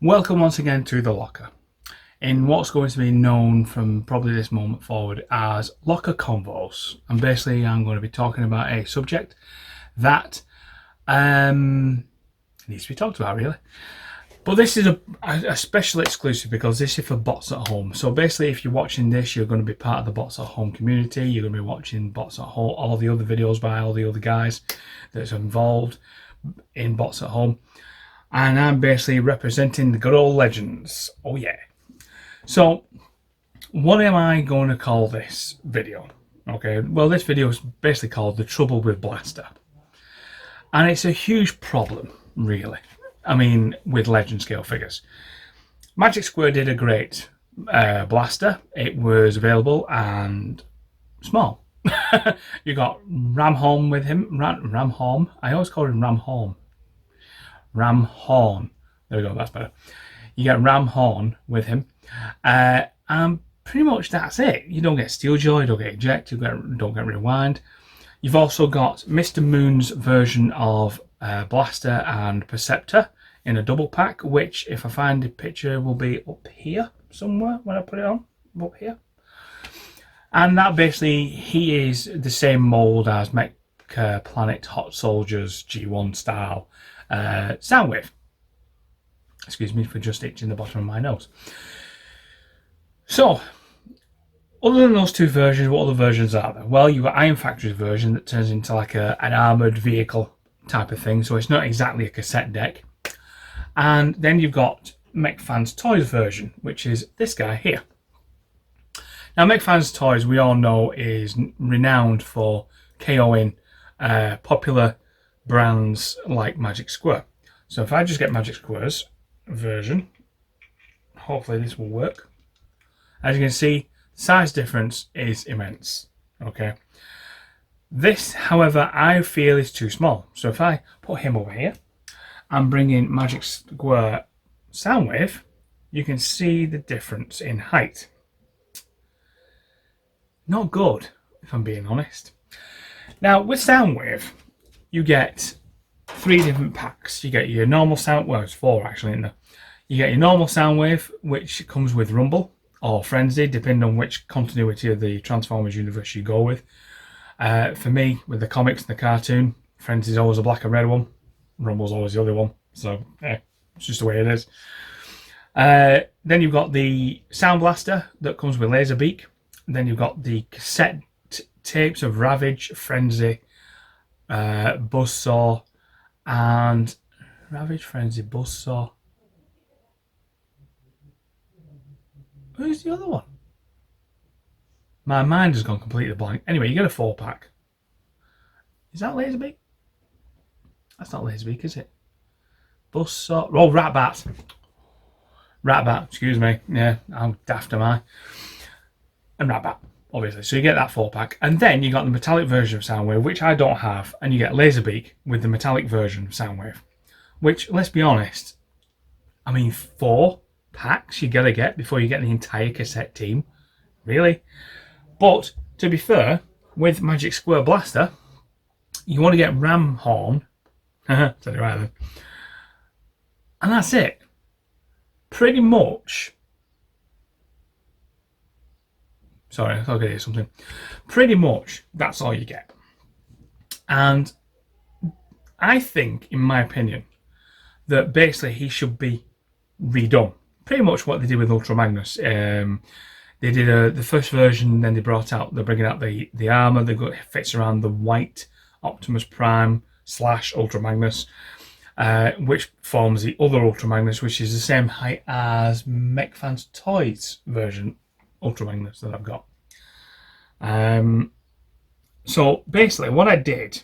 Welcome once again to the locker, in what's going to be known from probably this moment forward as locker convos. And basically I'm going to be talking about a subject that needs to be talked about, really. But this is a special exclusive because this is for bots at home. So basically, if you're watching this, you're going to be part of the bots at home community. You're going to be watching bots at home, all the other videos by all the other guys that's involved in bots at home. And I'm basically representing the good old legends. Oh yeah. So what am I going to call this video? Okay, well, this video is basically called The Trouble with Blaster. And it's a huge problem, really. I mean, with legend scale figures. Magic Square did a great blaster. It was available and small. You got Ramhorn with him. Ramhorn. I always call him Ramhorn. Ramhorn. There we go, that's better. You get Ramhorn with him. And pretty much that's it. You don't get Steeljaw, you don't get Eject, you don't get Rewind. You've also got Mr. Moon's version of Blaster and Perceptor in a double pack, which, if I find the picture, will be up here somewhere when I put it on. Up here. And that basically, he is the same mould as Mech Planet Hot Soldiers G1 style Soundwave. Excuse me for just itching the bottom of my nose. So, other than those two versions, what other versions are there? Well, you've got Iron Factory's version that turns into like an armoured vehicle type of thing, so it's not exactly a cassette deck. And then you've got Mech Fans Toys version, which is this guy here. Now, Mech Fans Toys, we all know, is renowned for KOing popular brands like Magic Square. So if I just get Magic Square's version, hopefully this will work. As you can see, size difference is immense. Okay. This, however, I feel is too small. So if I put him over here and bring in Magic Square Soundwave, you can see the difference in height. Not good, if I'm being honest. Now, with Soundwave, you get 3 different packs. You get your normal sound, well, it's 4 actually, isn't there? You get your normal Soundwave, which comes with Rumble or Frenzy, depending on which continuity of the Transformers universe you go with. For me, with the comics and the cartoon, Frenzy's always a black and red one. Rumble's always the other one. So, it's just the way it is. Then you've got the Sound Blaster that comes with Laserbeak. Then you've got the cassette tapes of Ravage, Frenzy, Buzzsaw, and Ravage, Frenzy, Buzzsaw. Who's the other one? My mind has gone completely blank. Anyway, you get a 4-pack. Is that Laserbeak? That's not Laserbeak, is it? Buzzsaw. Oh, Ratbat. Ratbat, excuse me. Yeah, how daft am I? And Ratbat, obviously. So you get that 4-pack. And then you got the metallic version of Soundwave, which I don't have. And you get Laserbeak with the metallic version of Soundwave. Which, let's be honest, I mean, 4 packs you gotta get before you get the entire cassette team. Really? But, to be fair, with Magic Square Blaster, you want to get Ramhorn. Said it right then. And that's it. Pretty much. Sorry, I thought I could hear something. Pretty much, that's all you get. And I think, in my opinion, that basically he should be redone. Pretty much what they did with Ultra Magnus. They did the first version, then they're bringing out the armour that fits around the white Optimus Prime / Ultra Magnus, which forms the other Ultra Magnus, which is the same height as Mech Fans Toys version Ultra Magnus that I've got. So basically what I did,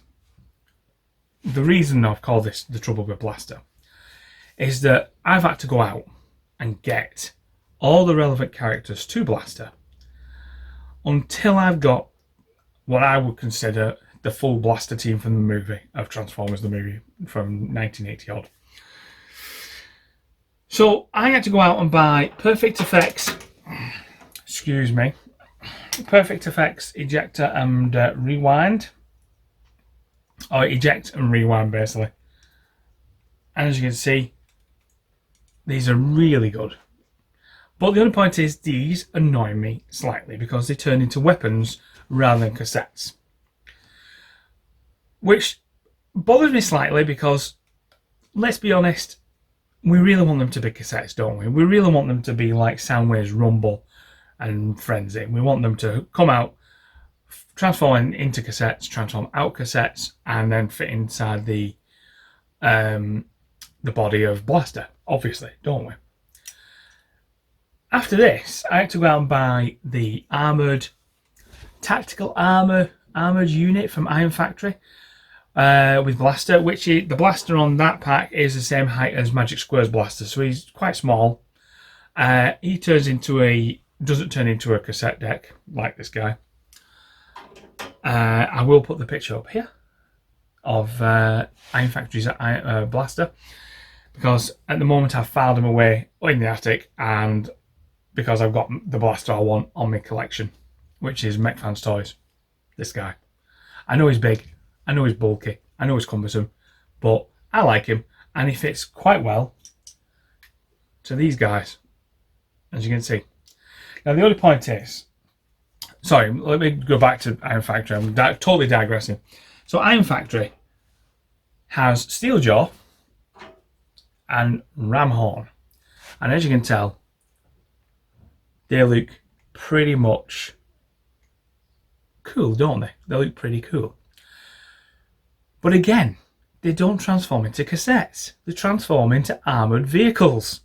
the reason I've called this The Trouble with Blaster, is that I've had to go out and get all the relevant characters to Blaster until I've got what I would consider the full Blaster team from the movie of Transformers, the movie from 1980 odd. So I had to go out and buy Perfect Effects, excuse me, Perfect Effects Ejector and Rewind, or Eject and Rewind basically. And as you can see, These are really good. But the only point is, these annoy me slightly because they turn into weapons rather than cassettes. Which bothers me slightly because, let's be honest, we really want them to be cassettes, don't we? We really want them to be like Soundwave's Rumble and Frenzy. We want them to come out, transform into cassettes, transform out cassettes, and then fit inside the body of Blaster, obviously, don't we? After this, I had to go out and buy the tactical armoured unit from Iron Factory with Blaster, which the Blaster on that pack is the same height as Magic Square's Blaster, so he's quite small. He doesn't turn into a cassette deck like this guy. I will put the picture up here of Iron Factory's Blaster, because at the moment I've filed him away in the attic, and because I've got the Blaster I want on my collection, which is Mech Fans Toys. This guy. I know he's big, I know he's bulky, I know he's cumbersome, but I like him, and he fits quite well to these guys, as you can see. Now the only point is, sorry, let me go back to Iron Factory. I'm totally digressing. So Iron Factory has Steeljaw and Ramhorn, and as you can tell, they look pretty much cool, don't they? They look pretty cool. But again, they don't transform into cassettes. They transform into armoured vehicles,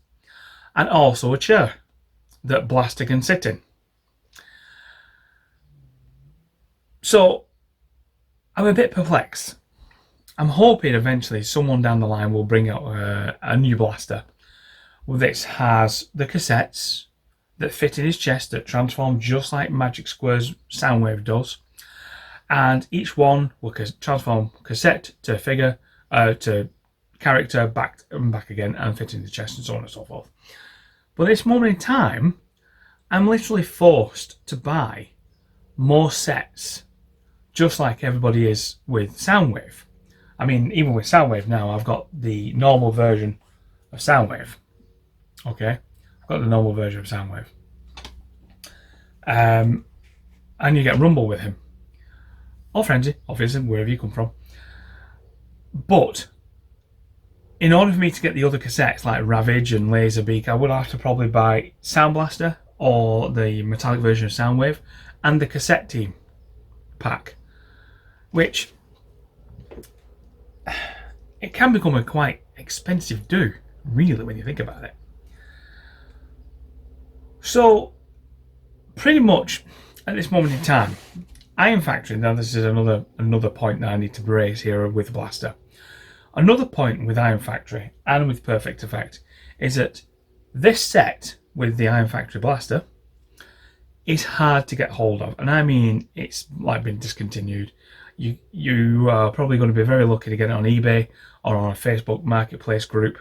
and also a chair that Blaster can sit in. So I'm a bit perplexed. I'm hoping eventually someone down the line will bring out a new Blaster which has the cassettes that fit in his chest that transform just like Magic Square's Soundwave does, and each one will transform cassette to figure to character back and back again and fit in the chest, and so on and so forth. But at this moment in time, I'm literally forced to buy more sets, just like everybody is with Soundwave. I mean, even with Soundwave now, I've got the normal version of Soundwave. Okay, I've got the normal version of Soundwave. And you get Rumble with him. Or Frenzy, obviously, wherever you come from. But in order for me to get the other cassettes like Ravage and Laserbeak, I would have to probably buy Sound Blaster or the metallic version of Soundwave and the cassette team pack, which it can become a quite expensive do, really, when you think about it. So pretty much at this moment in time, Iron Factory, now this is another point that I need to raise here with Blaster. Another point with Iron Factory and with Perfect Effect is that this set with the Iron Factory Blaster is hard to get hold of, and I mean it's like been discontinued. You are probably going to be very lucky to get it on eBay or on a Facebook marketplace group.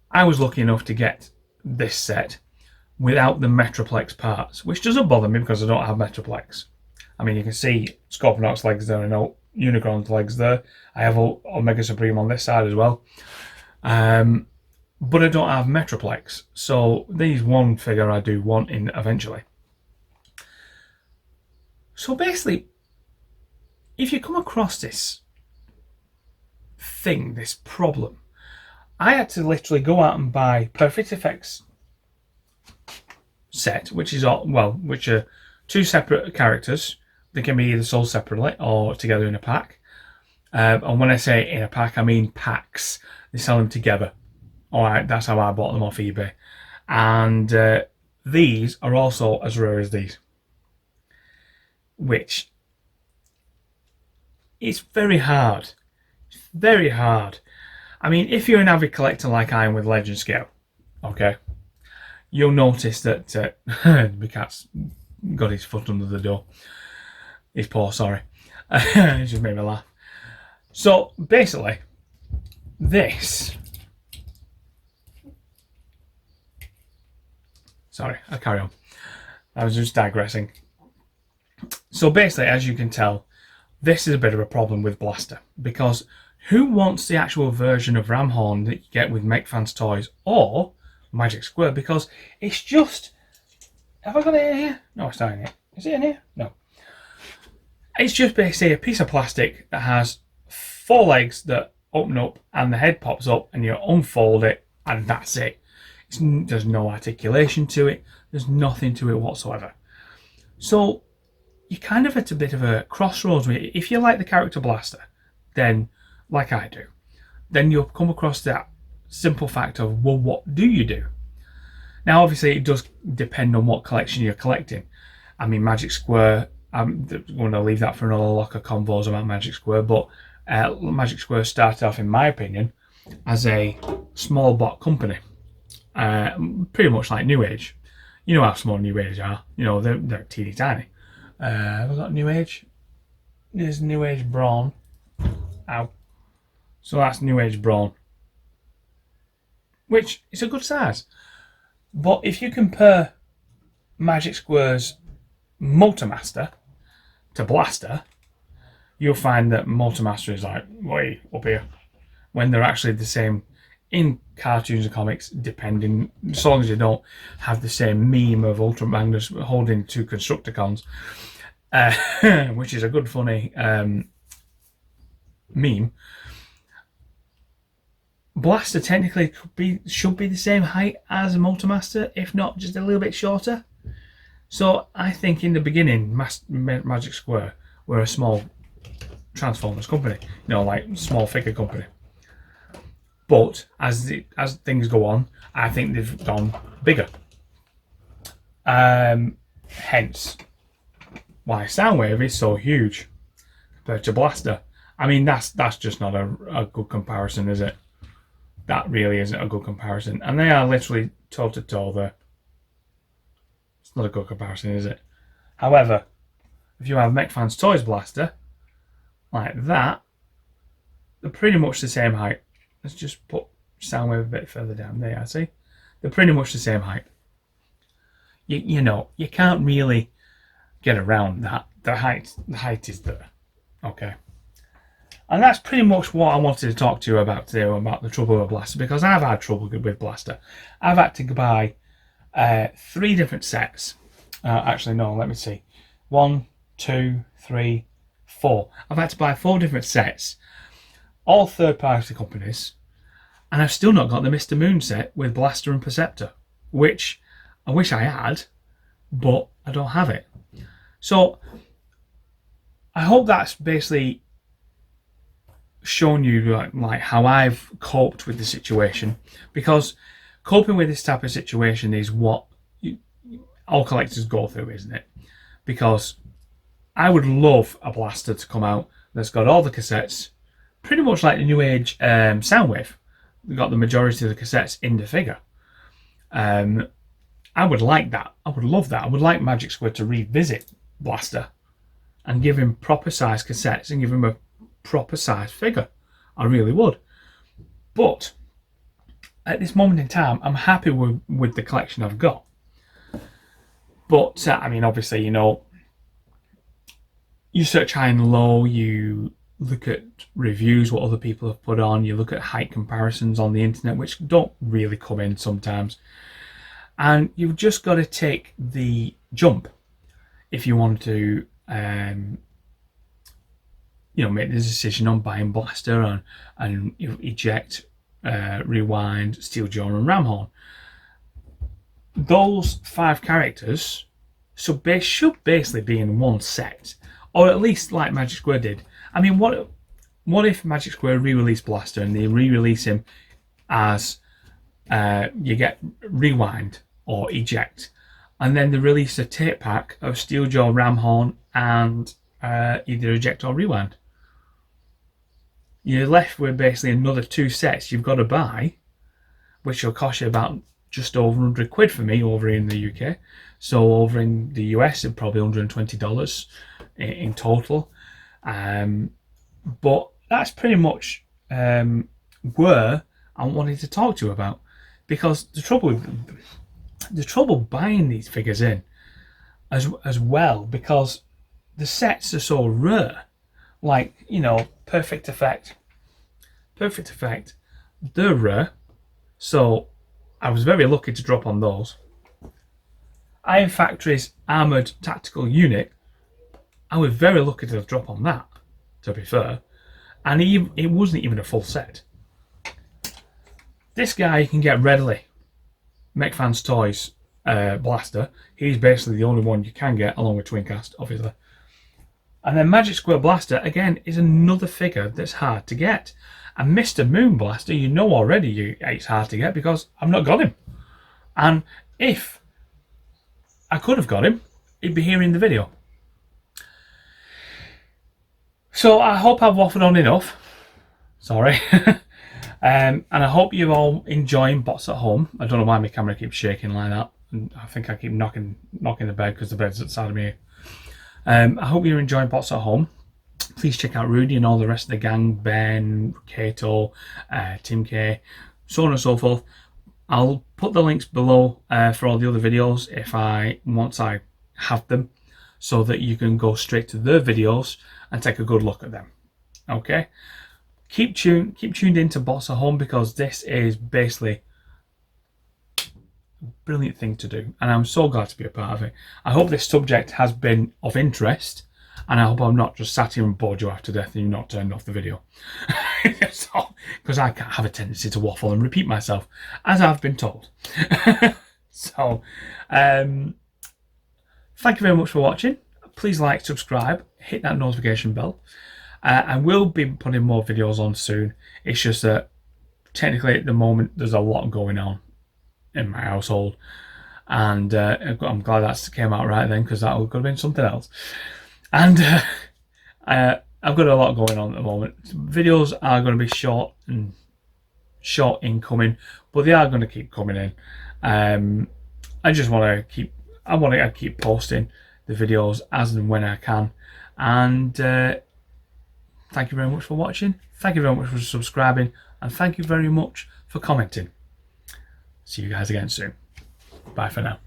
I was lucky enough to get this set without the Metroplex parts, which doesn't bother me because I don't have Metroplex. I mean, you can see Scorponok's legs there and Unicron's legs there. I have Omega Supreme on this side as well. But I don't have Metroplex. So these one figure I do want in eventually. So basically, if you come across this thing, this problem, I had to literally go out and buy Perfect Effects set, which are two separate characters. They can be either sold separately or together in a pack. And when I say in a pack, I mean packs. They sell them together. Alright, that's how I bought them off eBay. And these are also as rare as these. Which it's very hard. It's very hard. I mean, if you're an avid collector like I am with Legendscale, okay, you'll notice that the cat's got his foot under the door. His paw, sorry. It just made me laugh. So basically, this. Sorry, I'll carry on. I was just digressing. So basically, as you can tell, this is a bit of a problem with Blaster, because who wants the actual version of Ramhorn that you get with MechFans Toys or Magic Square? Because it's just... Have I got it in here? No, it's not in here. Is it in here? No. It's just basically a piece of plastic that has 4 legs that open up and the head pops up and you unfold it and that's it. There's no articulation to it. There's nothing to it whatsoever. So you're kind of at a bit of a crossroads. If you like the character Blaster, then, like I do, then you'll come across that simple fact of, well, what do you do? Now, obviously, it does depend on what collection you're collecting. I mean, Magic Square, I'm going to leave that for another LOCR Convo'S about Magic Square, but Magic Square started off, in my opinion, as a small bot company. Pretty much like New Age. You know how small New Age are. You know, they're teeny tiny. Have I got New Age? There's New Age Brawn. Ow. So that's New Age Brawn. Which is a good size. But if you compare Magic Square's Multimaster to Blaster, you'll find that Multimaster is like way up here. When they're actually the same in cartoons and comics, depending, as long as you don't have the same meme of Ultra Magnus holding 2 Constructicons, which is a good funny meme. Blaster technically should be the same height as a Multimaster, if not just a little bit shorter. So I think in the beginning, Magic Square were a small Transformers company, you know, like small figure company. But as things go on, I think they've gone bigger. Hence why Soundwave is so huge compared to Blaster. I mean, that's just not a good comparison, is it? That really isn't a good comparison. And they are literally toe to toe there. It's not a good comparison, is it? However, if you have MechFans Toys Blaster, like that, they're pretty much the same height. Let's just put Soundwave a bit further down there, I see. They're pretty much the same height. You know, you can't really get around that. The height is there. Okay. And that's pretty much what I wanted to talk to you about today, about the trouble with Blaster, because I've had trouble with Blaster. I've had to buy 3 different sets. Actually, no, let me see. 1, 2, 3, 4. I've had to buy 4 different sets, all third-party companies, and I've still not got the Mr. Moon set with Blaster and Perceptor, which I wish I had, but I don't have it. So I hope that's basically shown you like how I've coped with the situation, because coping with this type of situation is what all collectors go through, isn't it? Because I would love a Blaster to come out that's got all the cassettes, pretty much like the New Age Soundwave. We've got the majority of the cassettes in the figure. I would like that. I would love that. I would like Magic Square to revisit Blaster and give him proper size cassettes and give him a proper size figure. I really would. But at this moment in time, I'm happy with the collection I've got. But I mean, obviously, you know, you search high and low, you look at reviews, what other people have put on, you look at height comparisons on the internet, which don't really come in sometimes. And you've just got to take the jump if you want to you know, make the decision on buying Blaster and you know, eject, rewind, Steeljaw and Ramhorn. Those 5 characters should basically be in one set, or at least like Magic Square did. I mean, what if Magic Square re-release Blaster and they re-release him as you get rewind or eject, and then they release a tape pack of Steeljaw, Ramhorn, and either eject or rewind. You're left with basically another 2 sets you've got to buy, which will cost you about just over £100 for me over in the UK. So over in the US, it's probably $120 in total. But that's pretty much where I wanted to talk to you about, because the trouble buying these figures in as well, because the sets are so rare. Like, you know, Perfect Effect, perfect effect. They're rare, so I was very lucky to drop on those. Iron Factory's armoured tactical unit, I was very lucky to drop on that, to be fair. And it wasn't even a full set. This guy you can get readily. MechFans Toys Blaster. He's basically the only one you can get, along with Twincast, obviously. And then Magic Square Blaster, again, is another figure that's hard to get. And Mr. Moon Blaster, you know already it's hard to get because I've not got him. And if I could have got him, he'd be here in the video. So I hope I've waffled on enough. Sorry. And I hope you're all enjoying Bots at Home. I don't know why my camera keeps shaking like that. And I think I keep knocking the bed because the bed's outside of me. I hope you're enjoying Bots at Home. Please check out Rudy and all the rest of the gang. Ben, Kato, Tim K, so on and so forth. I'll put the links below for all the other videos once I have them, so that you can go straight to their videos and take a good look at them. Okay? Keep tuned into Bots at Home, because this is basically a brilliant thing to do, and I'm so glad to be a part of it. I hope this subject has been of interest, and I hope I'm not just sat here and bored you after death and you've not turned off the video. Because I have a tendency to waffle and repeat myself, as I've been told. So, thank you very much for watching. Please like, subscribe, hit that notification bell. I will be putting more videos on soon. It's just that technically at the moment there's a lot going on in my household, and I'm glad that came out right then, because that could have been something else. And I've got a lot going on at the moment. Videos are going to be short in coming, but they are going to keep coming in. I just want to keep posting the videos as and when I can. And thank you very much for watching. Thank you very much for subscribing, and thank you very much for commenting. See you guys again soon. Bye for now.